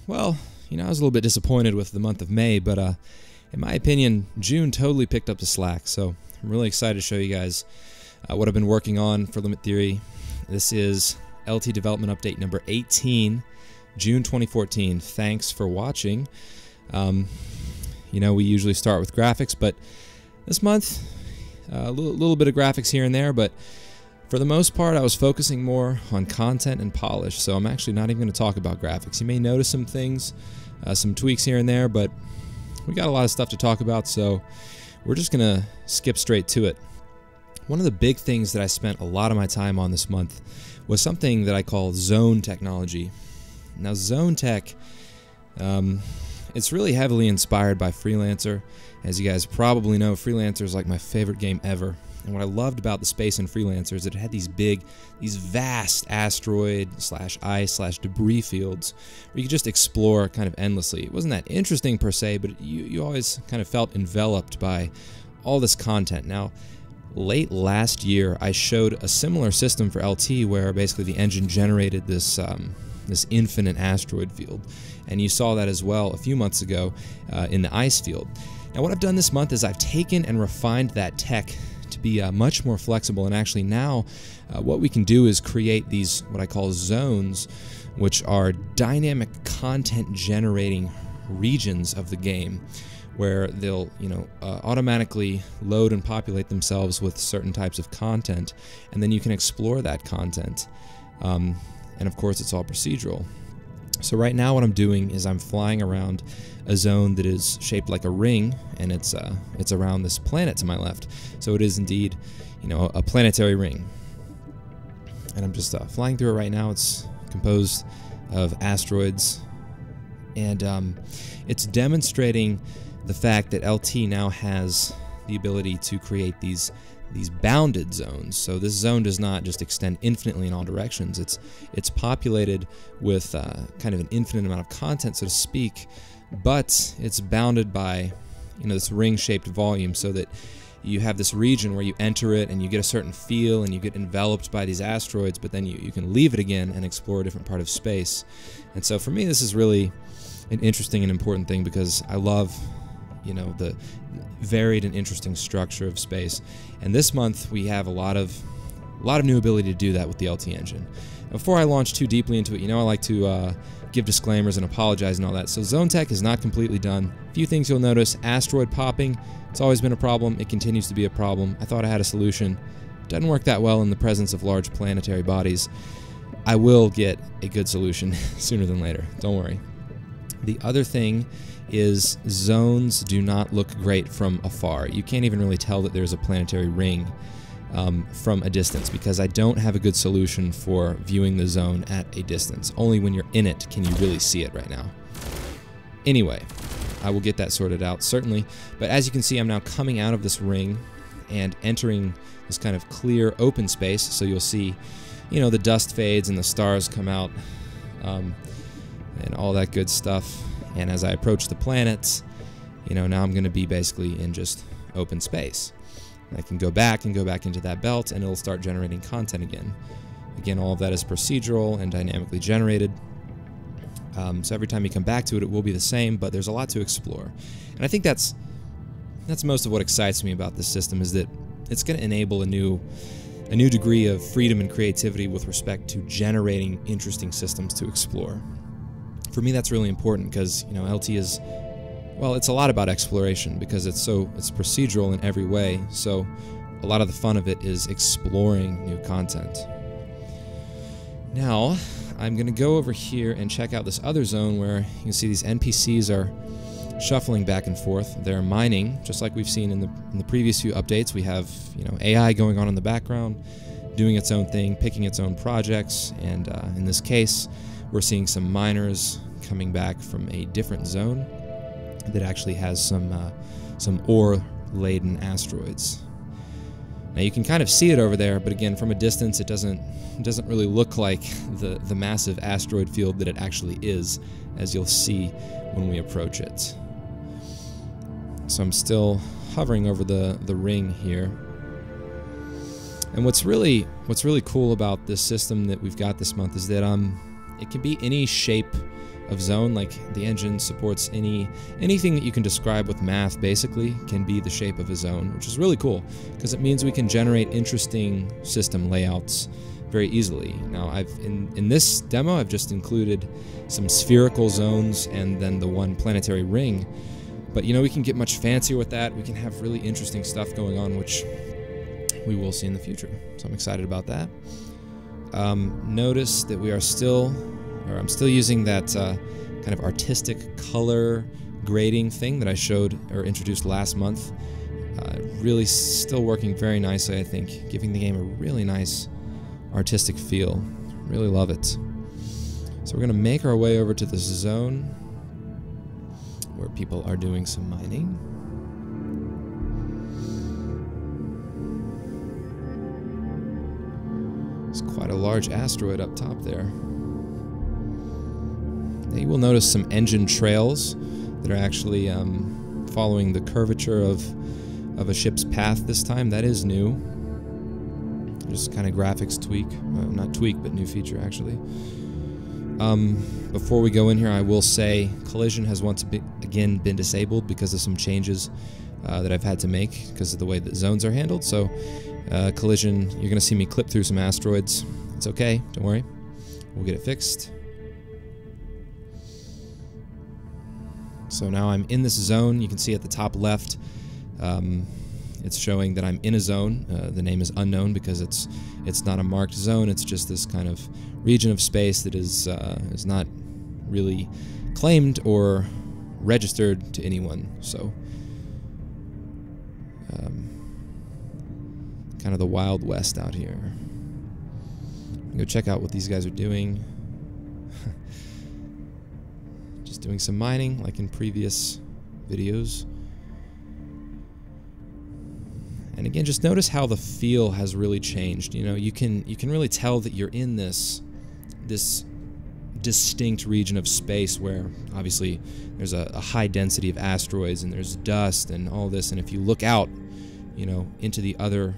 Well, I was a little bit disappointed with the month of May, but in my opinion, June totally picked up the slack. So I'm really excited to show you guys what I've been working on for Limit Theory. This is LT Development Update number 18, June 2014. Thanks for watching. We usually start with graphics, but this month, a little bit of graphics here and there, but for the most part, I was focusing more on content and polish, so I'm actually not even going to talk about graphics. You may notice some things, some tweaks here and there, but we got a lot of stuff to talk about, so we're just going to skip straight to it. One of the big things that I spent a lot of my time on this month was something that I call zone technology. Now, zone tech, it's really heavily inspired by Freelancer. As you guys probably know, Freelancer is like my favorite game ever. And what I loved about the space in Freelancer is that it had these vast asteroid/ice/debris fields where you could just explore kind of endlessly. It wasn't that interesting per se, but you always kind of felt enveloped by all this content. Now, late last year, I showed a similar system for LT where basically the engine generated this infinite asteroid field. And you saw that as well a few months ago in the ice field. Now, what I've done this month is I've taken and refined that tech to be much more flexible, and actually now what we can do is create these what I call zones, which are dynamic content generating regions of the game where they'll automatically load and populate themselves with certain types of content, and then you can explore that content, and of course it's all procedural. So right now what I'm doing is I'm flying around a zone that is shaped like a ring, and it's around this planet to my left. So it is indeed, a planetary ring. And I'm just flying through it right now. It's composed of asteroids, and it's demonstrating the fact that LT now has the ability to create these bounded zones. So this zone does not just extend infinitely in all directions. It's populated with kind of an infinite amount of content, so to speak, but it's bounded by this ring-shaped volume, so that you have this region where you enter it and you get a certain feel and you get enveloped by these asteroids, but then you can leave it again and explore a different part of space. And so for me, this is really an interesting and important thing because I love the varied and interesting structure of space. And this month we have a lot of new ability to do that with the LT engine. Before I launch too deeply into it, I like to give disclaimers and apologize and all that. So zone tech is not completely done. A few things you'll notice: asteroid popping. It's always been a problem. It continues to be a problem. I thought I had a solution. Doesn't work that well in the presence of large planetary bodies. I will get a good solution sooner than later. Don't worry. The other thing is zones do not look great from afar. You can't even really tell that there's a planetary ring from a distance, because I don't have a good solution for viewing the zone at a distance. Only when you're in it can you really see it right now. Anyway, I will get that sorted out, certainly. But as you can see, I'm now coming out of this ring and entering this kind of clear open space. So you'll see, the dust fades and the stars come out and all that good stuff. And as I approach the planets, now I'm going to be basically in just open space. I can go back into that belt, and it'll start generating content again. Again, all of that is procedural and dynamically generated. So every time you come back to it, it will be the same, but there's a lot to explore. And I think that's most of what excites me about this system, is that it's going to enable a new degree of freedom and creativity with respect to generating interesting systems to explore. For me, that's really important because LT is, well, it's a lot about exploration because it's procedural in every way. So a lot of the fun of it is exploring new content. Now I'm going to go over here and check out this other zone where you can see these NPCs are shuffling back and forth. They're mining, just like we've seen in the previous few updates. We have AI going on in the background, doing its own thing, picking its own projects, and in this case, we're seeing some miners coming back from a different zone that actually has some ore-laden asteroids. Now you can kind of see it over there, but again, from a distance, it doesn't really look like the massive asteroid field that it actually is, as you'll see when we approach it. So I'm still hovering over the ring here. And what's really cool about this system that we've got this month is that it can be any shape of zone. Like the engine supports anything that you can describe with math basically can be the shape of a zone, which is really cool because it means we can generate interesting system layouts very easily. Now in this demo I've just included some spherical zones and then the one planetary ring, but you know, we can get much fancier with that. We can have really interesting stuff going on, which we will see in the future. So I'm excited about that. Notice that I'm still using that kind of artistic color grading thing that I showed or introduced last month. Really still working very nicely, I think, giving the game a really nice artistic feel. Really love it. So we're going to make our way over to this zone where people are doing some mining. It's quite a large asteroid up top there. Now you will notice some engine trails that are actually following the curvature of a ship's path this time. That is new. Just kind of graphics tweak. Not tweak, but new feature actually. Before we go in here, I will say collision has once again been disabled because of some changes that I've had to make because of the way that zones are handled. So collision, you're going to see me clip through some asteroids. It's okay, don't worry. We'll get it fixed. So now I'm in this zone. You can see at the top left, it's showing that I'm in a zone. The name is unknown because it's not a marked zone. It's just this kind of region of space that is not really claimed or registered to anyone. So kind of the Wild West out here. Go check out what these guys are doing. Just doing some mining like in previous videos. And again, just notice how the feel has really changed. You know, you can really tell that you're in this distinct region of space where obviously there's a high density of asteroids and there's dust and all this. And if you look out, you know, into the other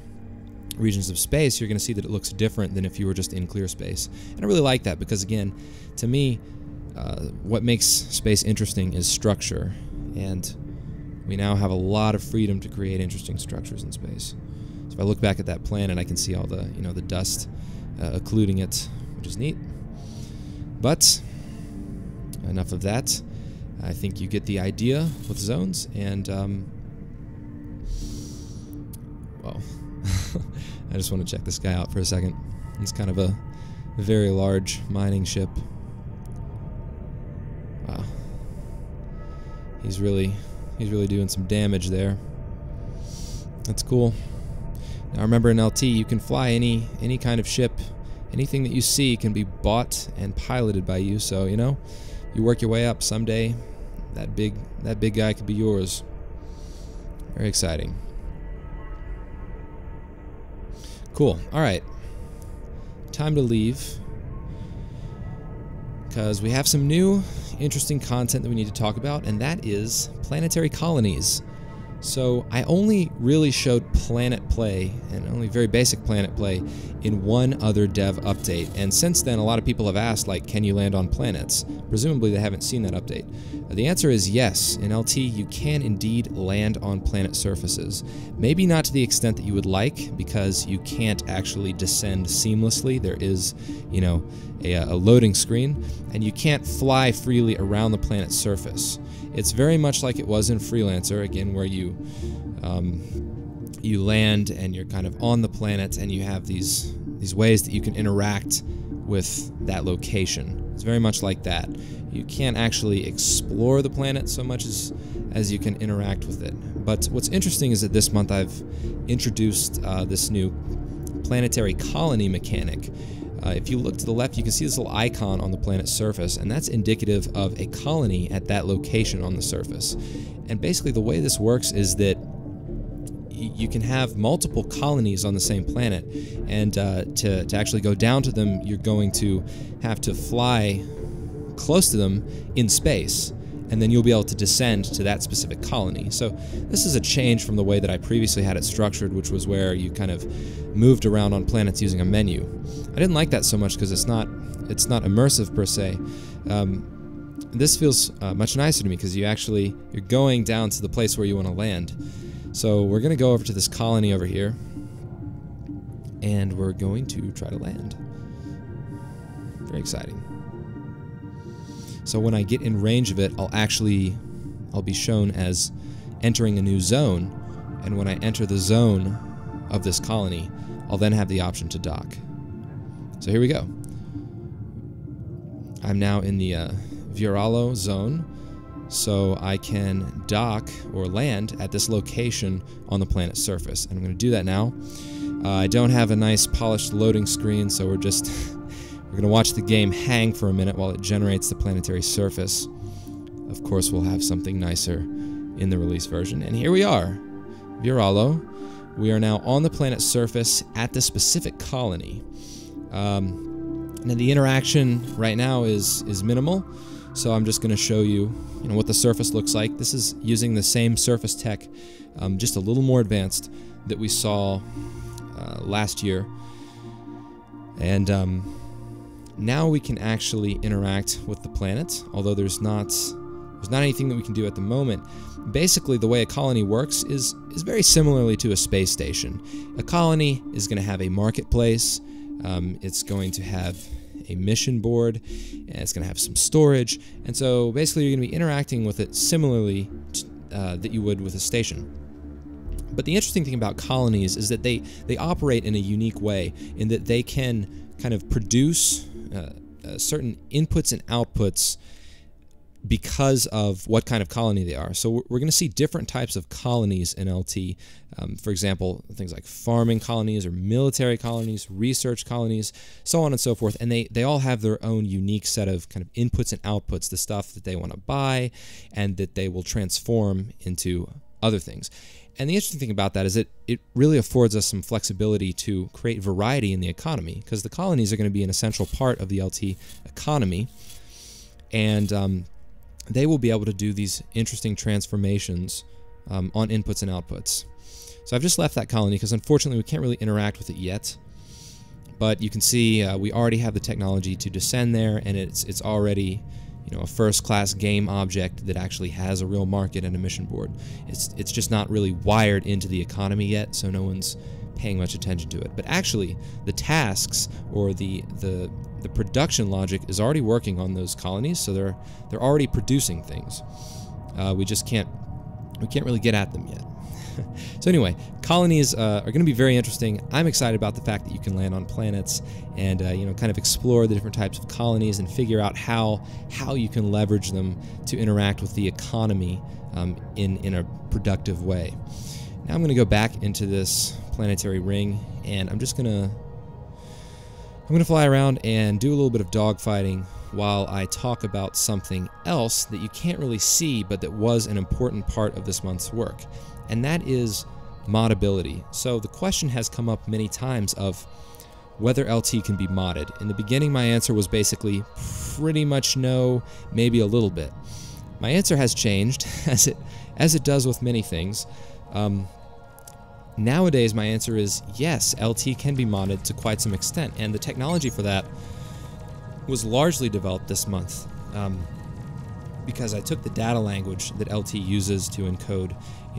regions of space, you're going to see that it looks different than if you were just in clear space. And I really like that because, again, to me, what makes space interesting is structure, and we now have a lot of freedom to create interesting structures in space. So if I look back at that planet, I can see all the, you know, the dust occluding it, which is neat. But enough of that. I think you get the idea with zones, and well, I just want to check this guy out for a second. It's kind of a very large mining ship. Wow. He's really doing some damage there. That's cool. Now remember, in LT you can fly any kind of ship. Anything that you see can be bought and piloted by you, so you know, you work your way up someday, that big guy could be yours. Very exciting. Cool. Alright. Time to leave, because we have some new interesting content that we need to talk about, and that is Planetary Colonies. So I only really showed Planet Play, and only very basic Planet Play, in one other dev update. And since then, a lot of people have asked, like, can you land on planets? Presumably they haven't seen that update. The answer is yes. In LT, you can indeed land on planet surfaces. Maybe not to the extent that you would like, because you can't actually descend seamlessly. There is, you know, a loading screen, and you can't fly freely around the planet's surface. It's very much like it was in Freelancer, again, where you land and you're kind of on the planet, and you have these ways that you can interact with that location. It's very much like that. You can't actually explore the planet so much as you can interact with it. But what's interesting is that this month I've introduced this new planetary colony mechanic. If you look to the left, you can see this little icon on the planet's surface, and that's indicative of a colony at that location on the surface. And basically the way this works is that you can have multiple colonies on the same planet, and to actually go down to them, you're going to have to fly close to them in space, and then you'll be able to descend to that specific colony. So this is a change from the way that I previously had it structured, which was where you kind of moved around on planets using a menu. I didn't like that so much because it's not immersive per se. this feels much nicer to me because you're going down to the place where you want to land. So we're going to go over to this colony over here, and we're going to try to land. Very exciting. So when I get in range of it, I'll be shown as entering a new zone, and when I enter the zone of this colony, I'll then have the option to dock. So here we go. I'm now in the Viralo zone, so I can dock or land at this location on the planet's surface. And I'm going to do that now. I don't have a nice polished loading screen, so we're going to watch the game hang for a minute while it generates the planetary surface. Of course, we'll have something nicer in the release version. And here we are, Viralo. We are now on the planet's surface at this specific colony. Now the interaction right now is minimal, so I'm just going to show you, what the surface looks like. This is using the same surface tech, just a little more advanced, that we saw last year. And now we can actually interact with the planet, although there's not anything that we can do at the moment. Basically, the way a colony works is very similarly to a space station. A colony is going to have a marketplace. It's going to have a mission board, and it's going to have some storage, and so basically you're going to be interacting with it similarly that you would with a station. But the interesting thing about colonies is that they operate in a unique way in that they can kind of produce certain inputs and outputs because of what kind of colony they are. So we're going to see different types of colonies in LT. For example, things like farming colonies or military colonies, research colonies, so on and so forth. And they all have their own unique set of kind of inputs and outputs, the stuff that they want to buy and that they will transform into other things. And the interesting thing about that is that it really affords us some flexibility to create variety in the economy, because the colonies are going to be an essential part of the LT economy. And they will be able to do these interesting transformations on inputs and outputs. So I've just left that colony because unfortunately we can't really interact with it yet. But you can see we already have the technology to descend there, and it's already a first-class game object that actually has a real market and a mission board. It's just not really wired into the economy yet, so no one's paying much attention to it. But actually, the tasks or the production logic is already working on those colonies, so they're already producing things. We can't really get at them yet. So anyway, colonies are going to be very interesting. I'm excited about the fact that you can land on planets and kind of explore the different types of colonies and figure out how you can leverage them to interact with the economy in a productive way. Now I'm going to go back into this planetary ring, and I'm going to fly around and do a little bit of dogfighting while I talk about something else that you can't really see but that was an important part of this month's work, and that is moddability. So the question has come up many times of whether LT can be modded. In the beginning, my answer was basically pretty much no, maybe a little bit. My answer has changed, as it does with many things. Nowadays, my answer is yes, LT can be modded to quite some extent, and the technology for that was largely developed this month because I took the data language that LT uses to encode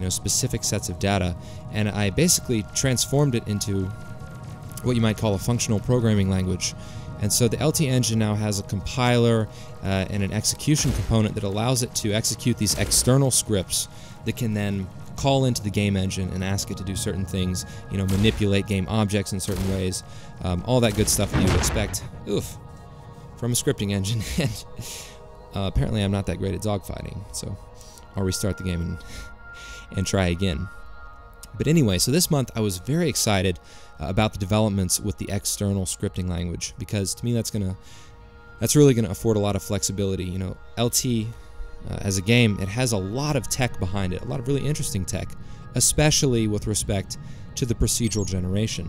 specific sets of data, and I basically transformed it into what you might call a functional programming language. And so the LT engine now has a compiler and an execution component that allows it to execute these external scripts that can then call into the game engine and ask it to do certain things, manipulate game objects in certain ways, all that good stuff that you would expect from a scripting engine. And apparently I'm not that great at dogfighting, so I'll restart the game and try again. But anyway, so this month I was very excited about the developments with the external scripting language, because to me that's really gonna afford a lot of flexibility. LT as a game, it has a lot of tech behind it, a lot of really interesting tech, especially with respect to the procedural generation.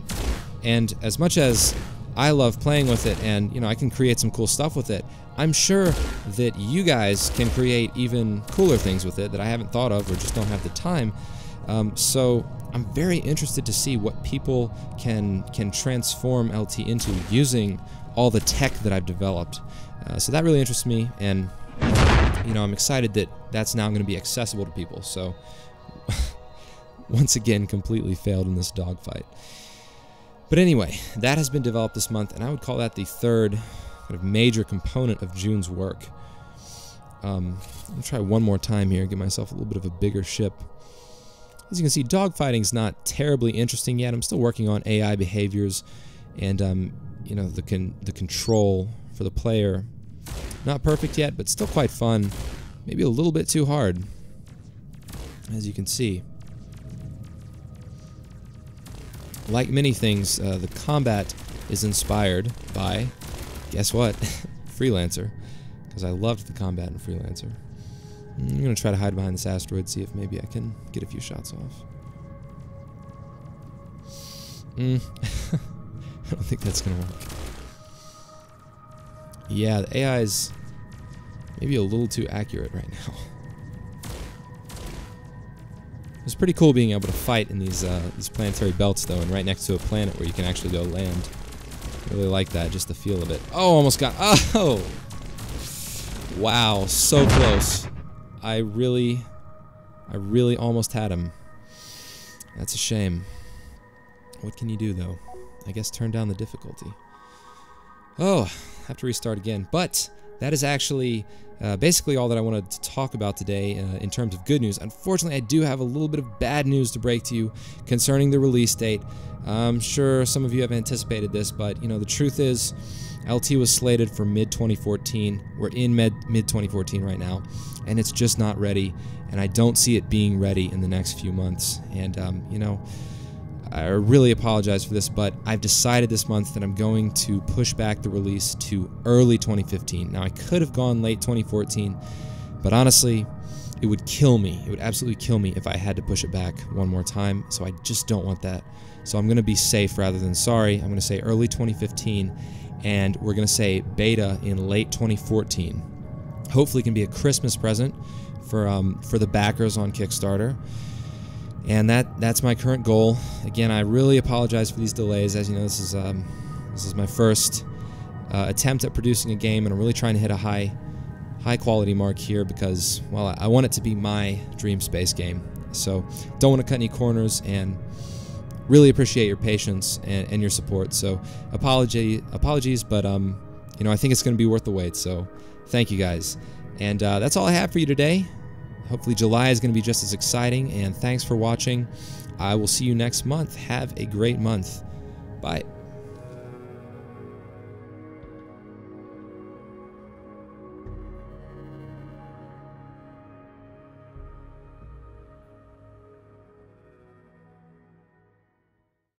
And as much as I love playing with it and I can create some cool stuff with it, I'm sure that you guys can create even cooler things with it that I haven't thought of or just don't have the time. So I'm very interested to see what people can transform LT into using all the tech that I've developed. So that really interests me, and you know, I'm excited that that's now going to be accessible to people. So, once again, completely failed in this dogfight. But anyway, that has been developed this month, and I would call that the third kind of major component of June's work. I'll try one more time here, give myself a little bit of a bigger ship. As you can see, dogfighting's not terribly interesting yet. I'm still working on AI behaviors and, you know, the control for the player. Not perfect yet, but still quite fun. Maybe a little bit too hard, as you can see. Like many things, the combat is inspired by, guess what, Freelancer, because I loved the combat in Freelancer. I'm going to try to hide behind this asteroid, see if maybe I can get a few shots off. I don't think that's going to work. Yeah, the AI is maybe a little too accurate right now. It's pretty cool being able to fight in these planetary belts, though, and right next to a planet where you can actually go land. I really like that, just the feel of it. Oh, almost got... Oh! Wow, so close. I really almost had him. That's a shame. What can you do, though? I guess turn down the difficulty. Oh, have to restart again. But that is actually basically all that I wanted to talk about today in terms of good news. Unfortunately, I do have a little bit of bad news to break to you concerning the release date. I'm sure some of you have anticipated this, but you know, the truth is LT was slated for mid-2014. We're in mid-2014 right now, and it's just not ready, and I don't see it being ready in the next few months. And, you know, I really apologize for this, but I've decided this month that I'm going to push back the release to early 2015. Now, I could have gone late 2014, but honestly, it would kill me. It would absolutely kill me if I had to push it back one more time, so I just don't want that. So I'm going to be safe rather than sorry. I'm going to say early 2015, and we're going to say beta in late 2014. Hopefully it can be a Christmas present for the backers on Kickstarter. And that's my current goal. Again, I really apologize for these delays. As you know, this is my first attempt at producing a game, and I'm really trying to hit a high quality mark here because, well, I want it to be my dream space game. So don't want to cut any corners, and really appreciate your patience and your support. So apologies, but you know, I think it's going to be worth the wait. So thank you guys, and that's all I have for you today. Hopefully July is going to be just as exciting, and thanks for watching. I will see you next month. Have a great month. Bye.